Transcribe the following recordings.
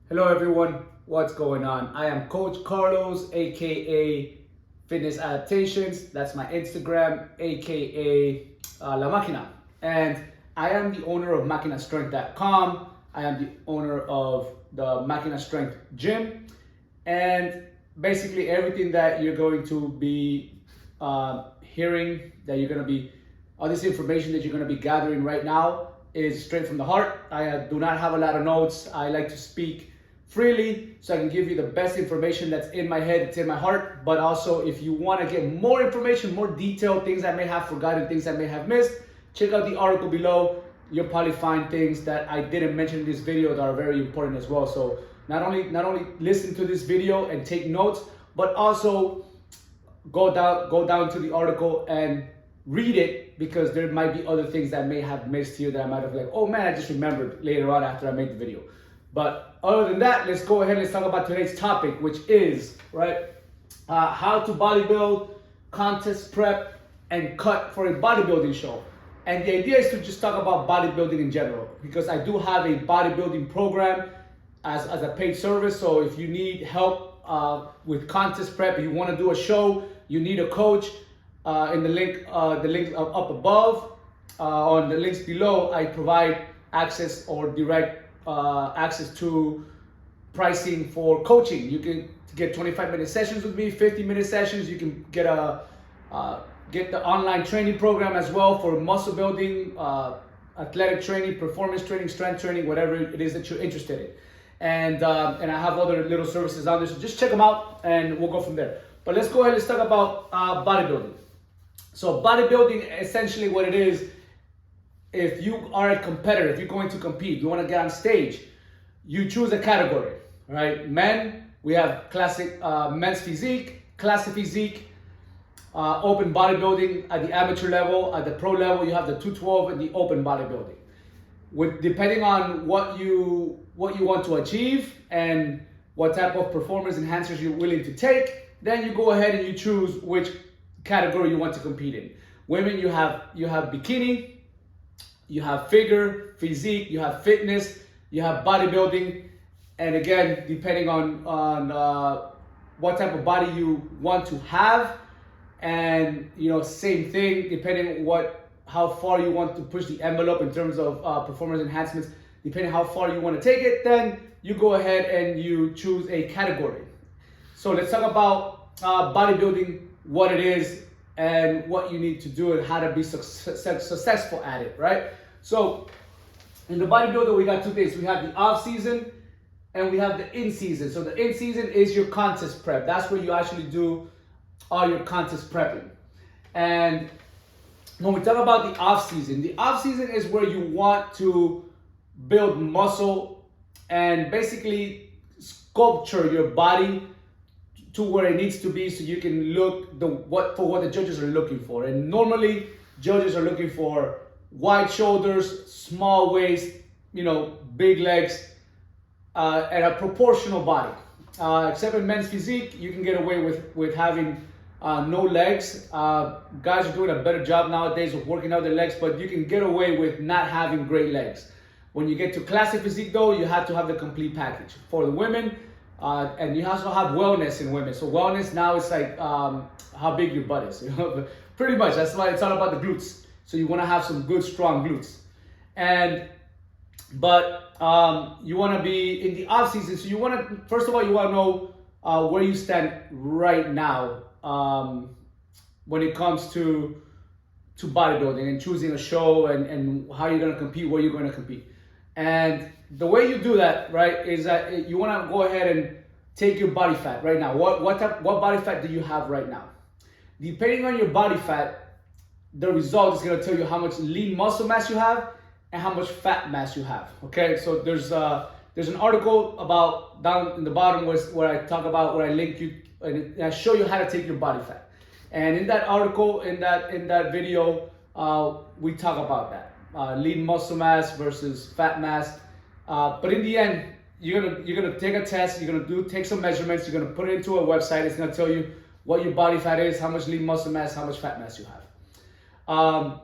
Hello everyone, what's going on? I am Coach Carlos, aka Fitness Adaptations. That's my Instagram, aka La Máquina. And I am the owner of MaquinaStrength.com. I am the owner of the Máquina Strength Gym. And basically everything that you're going to be hearing, that you're going to be, all this information that you're going to be gathering right now is straight from the heart. I do not have a lot of notes. I like to speak freely so I can give you the best information that's in my head, it's in my heart. But also, if you want to get more information, more detailed things I may have forgotten, things I may have missed, check out the article below. You'll probably find things that I didn't mention in this video that are very important as well. So not only listen to this video and take notes, but also go down to the article and read it, because there might be other things that I may have missed here that I might have like, oh man, I just remembered later on after I made the video. But other than that, let's go ahead and let's talk about today's topic, which is how to bodybuild, contest prep, and cut for a bodybuilding show. And the idea is to just talk about bodybuilding in general, because I do have a bodybuilding program as a paid service. So if you need help with contest prep, you want to do a show, you need a coach, in the link up above, on the links below, I provide access or direct access to pricing for coaching. You can get 25-minute sessions with me, 50-minute sessions. You can get get the online training program as well for muscle building, athletic training, performance training, strength training, whatever it is that you're interested in. And I have other little services out there, so just check them out and we'll go from there. But let's go ahead, let's talk about bodybuilding. So bodybuilding, essentially what it is, if you are a competitor, if you're going to compete, you want to get on stage, you choose a category, right? Men, we have classic men's physique, classic physique, open bodybuilding at the amateur level. At the pro level, you have the 212 and the open bodybuilding. Depending on what you want to achieve and what type of performance enhancers you're willing to take, then you go ahead and you choose which category you want to compete in. Women, you have bikini, you have figure, physique, you have fitness, you have bodybuilding. And again, depending on what type of body you want to have, and same thing, depending how far you want to push the envelope in terms of performance enhancements, depending how far you want to take it, then you go ahead and you choose a category. So let's talk about bodybuilding, what it is and what you need to do and how to be successful at it, right? So in the bodybuilder, we got two things. We have the off season and we have the in season. So the in season is your contest prep. That's where you actually do all your contest prepping. And when we talk about the off season is where you want to build muscle and basically sculpture your body to where it needs to be, so you can look for what the judges are looking for. And normally judges are looking for wide shoulders, small waist, big legs, and a proportional body. Except in men's physique, you can get away with having no legs. Guys are doing a better job nowadays of working out their legs, but you can get away with not having great legs. When you get to classic physique though, you have to have the complete package. For the women, and you also have wellness in women. So wellness now is like how big your butt is. Pretty much, that's why it's all about the glutes. So you want to have some good, strong glutes. But you want to be in the off season. So you want to, first of all, you want to know where you stand right now when it comes to bodybuilding and choosing a show and how you're going to compete, where you're going to compete. And the way you do that, right, is that you want to go ahead and take your body fat right now. What body fat do you have right now? Depending on your body fat, the result is going to tell you how much lean muscle mass you have and how much fat mass you have. Okay, so there's an article about down in the bottom where I link you and I show you how to take your body fat. And in that article, in that video, we talk about that. Lean muscle mass versus fat mass, but in the end, you're gonna take a test. You're gonna take some measurements. You're gonna put it into a website. It's gonna tell you what your body fat is, how much lean muscle mass, how much fat mass you have.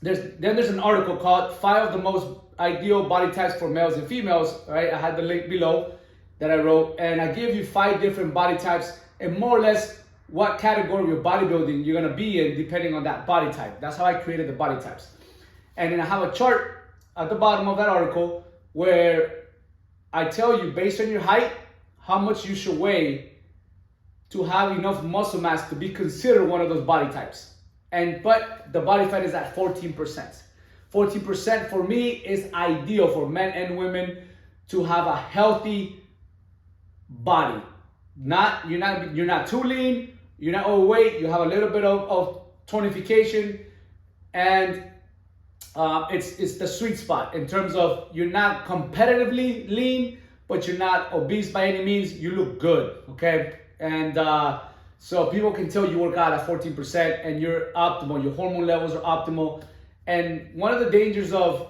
There's an article called 5 of the Most Ideal Body Types for Males and Females. Right, I had the link below. that I wrote, and I give you 5 different body types and more or less what category of bodybuilding you're gonna be in depending on that body type. That's how I created the body types. And then I have a chart at the bottom of that article where I tell you based on your height, how much you should weigh to have enough muscle mass to be considered one of those body types. But the body fat is at 14%. 14% for me is ideal for men and women to have a healthy body. You're not too lean, you're not overweight, you have a little bit of tonification, and it's the sweet spot in terms of you're not competitively lean, but you're not obese by any means. You look good, okay? And so people can tell you work out at 14% and you're optimal. Your hormone levels are optimal. And one of the dangers of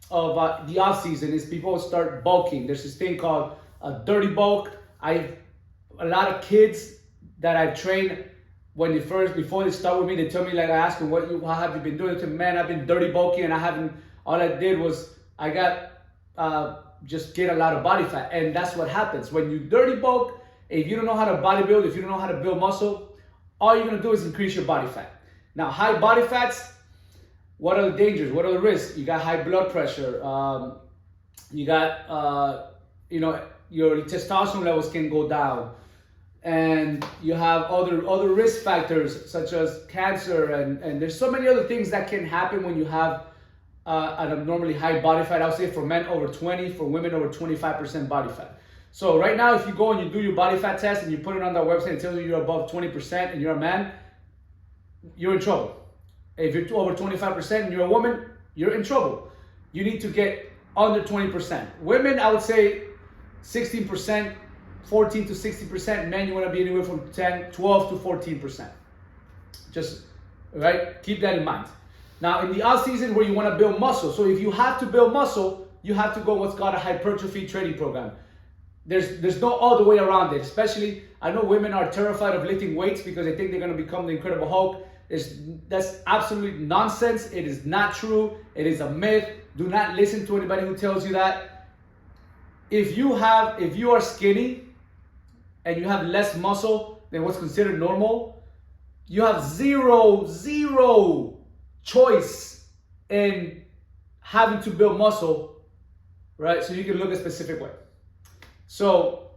the off season is people start bulking. There's this thing called a dirty bulk. A lot of kids that I've trained before they start with me, they tell me, like, I ask them, how have you been doing? They say, man, I've been dirty bulking, and all I did was I got just get a lot of body fat. And that's what happens when you dirty bulk. If you don't know how to bodybuild, if you don't know how to build muscle, all you're gonna do is increase your body fat. Now, high body fats, what are the dangers? What are the risks? You got high blood pressure. You got, your testosterone levels can go down. And you have other risk factors such as cancer, and there's so many other things that can happen when you have an abnormally high body fat. I would say for men over 20, for women over 25% body fat. So right now, if you go and you do your body fat test and you put it on that website, it tells you you're above 20% and you're a man, you're in trouble. If you're over 25% and you're a woman, you're in trouble. You need to get under 20%. Women, I would say 16%, 14 to 60%. Men, you want to be anywhere from 12 to 14%. Just, right? Keep that in mind. Now, in the off season where you want to build muscle, so if you have to build muscle, you have to go what's called a hypertrophy training program. There's no other way around it. Especially, I know women are terrified of lifting weights because they think they're going to become the Incredible Hulk. That's absolute nonsense. It is not true. It is a myth. Do not listen to anybody who tells you that. If you are skinny and you have less muscle than what's considered normal, you have zero choice in having to build muscle, right? So you can look a specific way. So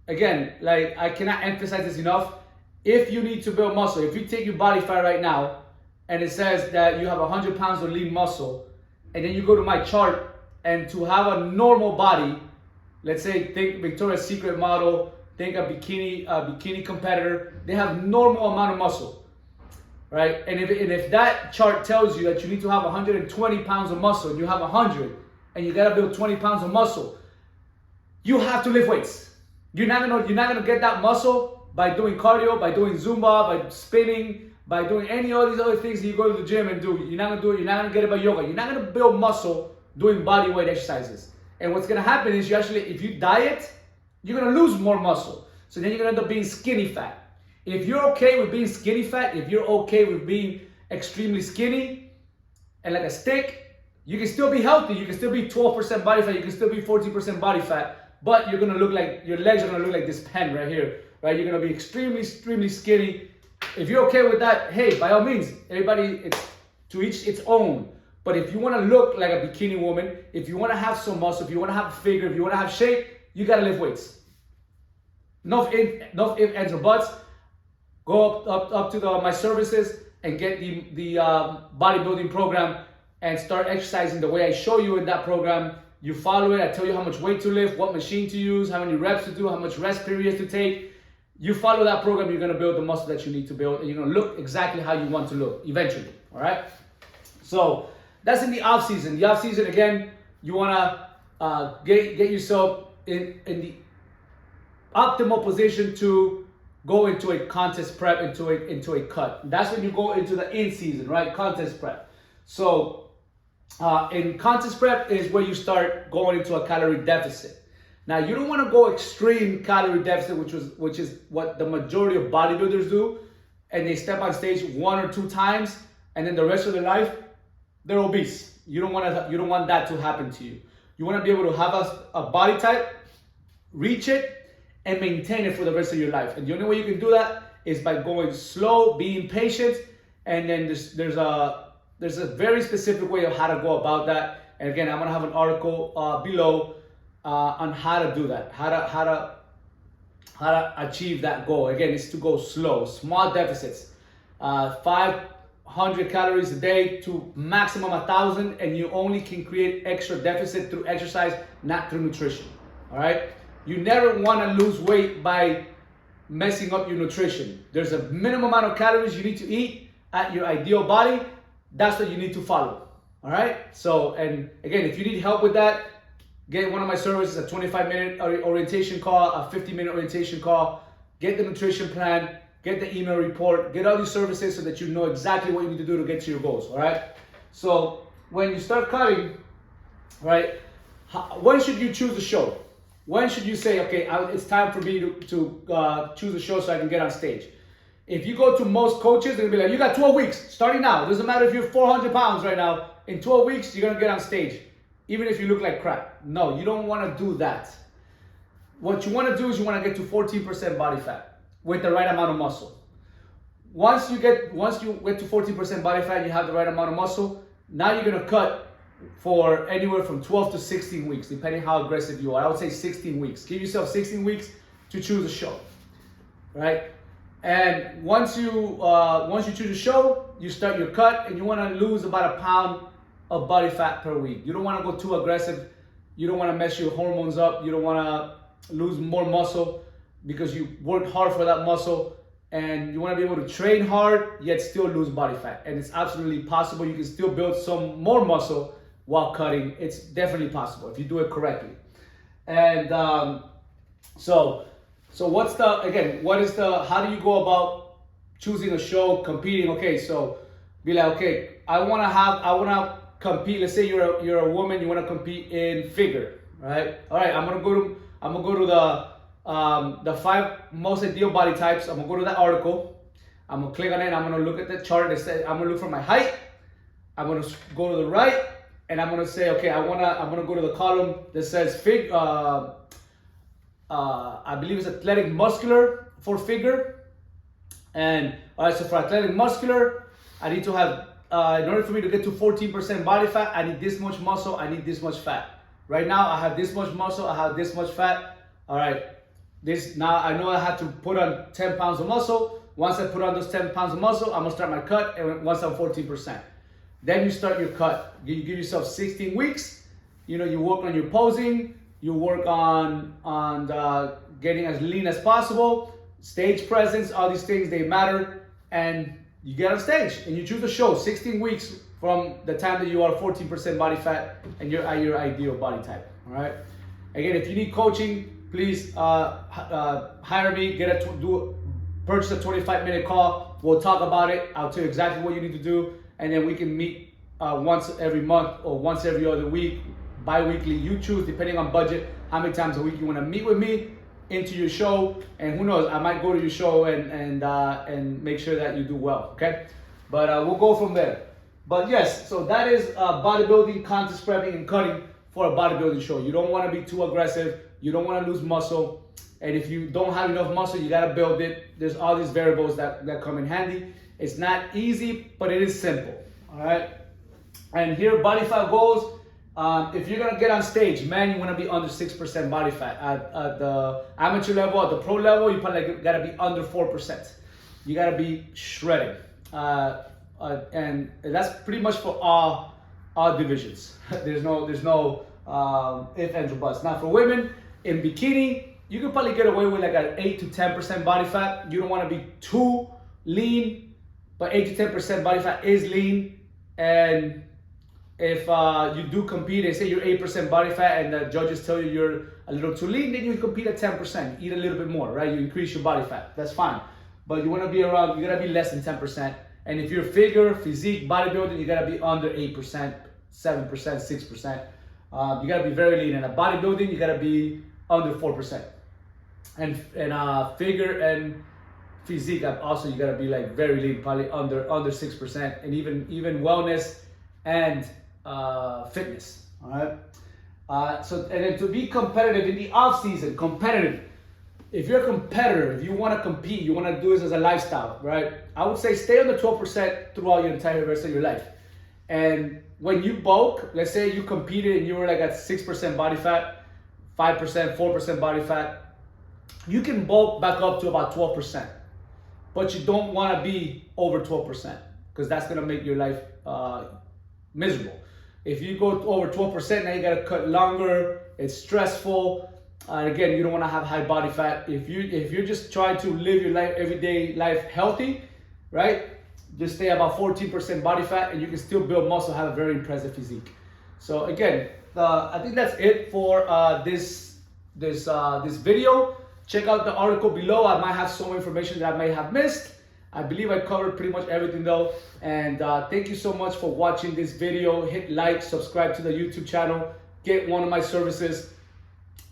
again, like, I cannot emphasize this enough. If you need to build muscle, if you take your body fat right now and it says that you have 100 pounds of lean muscle, and then you go to my chart, and to have a normal body, let's say, think Victoria's Secret model, think a bikini competitor, they have normal amount of muscle, right? And if that chart tells you that you need to have 120 pounds of muscle, and you have 100, and you gotta build 20 pounds of muscle, you have to lift weights. You're not gonna get that muscle by doing cardio, by doing Zumba, by spinning, by doing any of these other things that you go to the gym and do. You're not gonna do it. You're not gonna get it by yoga. You're not gonna build muscle doing body weight exercises. And what's gonna happen is if you diet, you're gonna lose more muscle. So then you're gonna end up being skinny fat. If you're okay with being skinny fat, if you're okay with being extremely skinny and like a stick, you can still be healthy. You can still be 12% body fat. You can still be 14% body fat. But you're gonna look like, your legs are gonna look like this pen right here, right? You're gonna be extremely skinny. If you're okay with that, hey, by all means, everybody, it's to each its own. But if you wanna look like a bikini woman, if you wanna have some muscle, if you wanna have a figure, if you wanna have shape, you gotta lift weights. Enough ifs, ands, or buts. Go up to my services and get the bodybuilding program and start exercising the way I show you in that program. You follow it. I tell you how much weight to lift, what machine to use, how many reps to do, how much rest periods to take. You follow that program, you're going to build the muscle that you need to build, and you're going to look exactly how you want to look eventually. All right. So that's in the off season. The off season, again, you want to get yourself in the optimal position to go into a contest prep, into a cut. That's when you go into the in season, right? Contest prep. So in contest prep is where you start going into a calorie deficit. Now, you don't want to go extreme calorie deficit, which is what the majority of bodybuilders do, and they step on stage 1 or 2 times, and then the rest of their life they're obese. You don't want that to happen to you. You want to be able to have a body type reach it and maintain it for the rest of your life. And the only way you can do that is by going slow, being patient, and then there's a very specific way of how to go about that. And again, I'm gonna have an article below on how to do that, how to achieve that goal. Again, it's to go slow, small deficits, 500 calories a day to maximum 1,000, and you only can create extra deficit through exercise, not through nutrition. All right, you never want to lose weight by messing up your nutrition. There's a minimum amount of calories you need to eat at your ideal body. That's what you need to follow. All right, so, and again, if you need help with that, get one of my services, a 25-minute orientation call, a 50-minute orientation call, get the nutrition plan, get the email report, get all these services so that you know exactly what you need to do to get to your goals. All right, so when you start cutting, right, when should you choose a show? When should you say, okay, it's time for me to choose a show so I can get on stage? If you go to most coaches, they're gonna be like, you got 12 weeks, starting now. It doesn't matter if you're 400 pounds right now. In 12 weeks, you're gonna get on stage, even if you look like crap. No, you don't wanna do that. What you wanna do is you wanna get to 14% body fat with the right amount of muscle. Once you get to 14% body fat, you have the right amount of muscle. Now you're gonna cut for anywhere from 12 to 16 weeks, depending how aggressive you are. I would say 16 weeks. Give yourself 16 weeks to choose a show, right? And once you choose a show, you start your cut, and you want to lose about 1 pound of body fat per week. You don't want to go too aggressive. You don't want to mess your hormones up. You don't want to lose more muscle because you worked hard for that muscle, and you want to be able to train hard yet still lose body fat. And it's absolutely possible. You can still build some more muscle while cutting. It's definitely possible if you do it correctly. And so what's how do you go about choosing a show, competing? Okay, so be like, okay, I want to compete. Let's say you're a woman, you want to compete in figure, right? All right, I'm gonna go to the 5 most ideal body types. I'm gonna go to that article. I'm gonna click on it, and I'm gonna look at the chart that says, I'm gonna look for my height. I'm gonna go to the right, and I'm gonna say, okay, I'm gonna go to the column that says I believe it's athletic muscular for figure. And all right, so for athletic muscular, I need to have, in order for me to get to 14% body fat, I need this much muscle, I need this much fat. Right now, I have this much muscle, I have this much fat. All right, now I know I have to put on 10 pounds of muscle. Once I put on those 10 pounds of muscle, I'm gonna start my cut, and once I'm 14%. Then you start your cut. You give yourself 16 weeks. You know, you work on your posing, you work on getting as lean as possible, stage presence, all these things, they matter, and you get on stage and you choose a show 16 weeks from the time that you are 14% body fat and you're at your ideal body type. All right. Again, if you need coaching, please hire me. Purchase a 25-minute call. We'll talk about it. I'll tell you exactly what you need to do, and then we can meet once every month or once every other week, bi-weekly. You choose, depending on budget, how many times a week you want to meet with me into your show, and who knows, I might go to your show and make sure that you do well. Okay, but we'll go from there. But yes, so that is bodybuilding, contest prepping, and cutting for a bodybuilding show. You don't want to be too aggressive. You don't want to lose muscle. And if you don't have enough muscle, you got to build it. There's all these variables that come in handy. It's not easy, but it is simple. All right. And here, body fat goals. If you're going to get on stage, man, you want to be under 6% body fat. At the amateur level, at the pro level, you probably got to be under 4%. You got to be shredding. And that's pretty much for all divisions. There's no ifs, ands, or buts. Now for women in bikini, you can probably get away with like an 8 to 10% body fat. You don't want to be too lean, but 8 to 10% body fat is lean. And if you do compete and say you're 8% body fat and the judges tell you you're a little too lean, then you compete at 10%. Eat a little bit more, right? You increase your body fat. That's fine. But you want to be around, you got to be less than 10%. And if you're figure, physique, bodybuilding, you got to be under 8%, 7%, 6%. You got to be very lean. And at bodybuilding, you got to be under 4%. And figure and physique, also you got to be like very lean, probably under 6%. And even wellness and fitness. All right. And then to be competitive in the off season, competitive. If you're a competitor, if you want to compete, you want to do this as a lifestyle, right? I would say stay on the 12% throughout your entire rest of your life. And when you bulk, let's say you competed and you were like at 6% body fat, 5%, 4% body fat, you can bulk back up to about 12%. But you don't want to be over 12% because that's going to make your life miserable. If you go over 12%, now you got to cut longer, it's stressful. Again, you don't want to have high body fat. If you're just trying to live your life, everyday life healthy, right? Just stay about 14% body fat and you can still build muscle, have a very impressive physique. So again, I think that's it for this video. Check out the article below. I might have some information that I may have missed. I believe I covered pretty much everything though. And thank you so much for watching this video. Hit like, subscribe to the YouTube channel, get one of my services,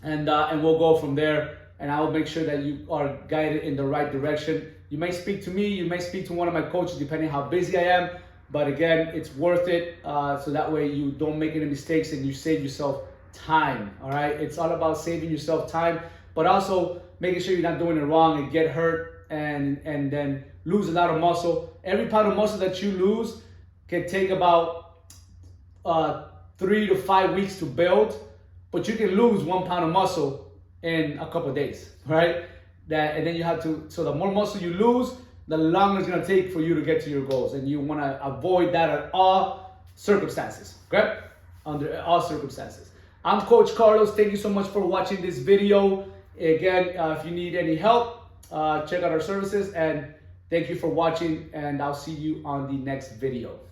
and we'll go from there. And I will make sure that you are guided in the right direction. You may speak to me, you may speak to one of my coaches depending how busy I am. But again, it's worth it. So that way you don't make any mistakes and you save yourself time, all right? It's all about saving yourself time, but also making sure you're not doing it wrong and get hurt and then lose a lot of muscle. Every pound of muscle that you lose can take about 3 to 5 weeks to build, but you can lose 1 pound of muscle in a couple of days, right? And then you have to, so the more muscle you lose, the longer it's gonna take for you to get to your goals. And you wanna avoid that at all circumstances, okay? Under all circumstances. I'm Coach Carlos. Thank you so much for watching this video. Again, if you need any help, check out our services, and thank you for watching, and I'll see you on the next video.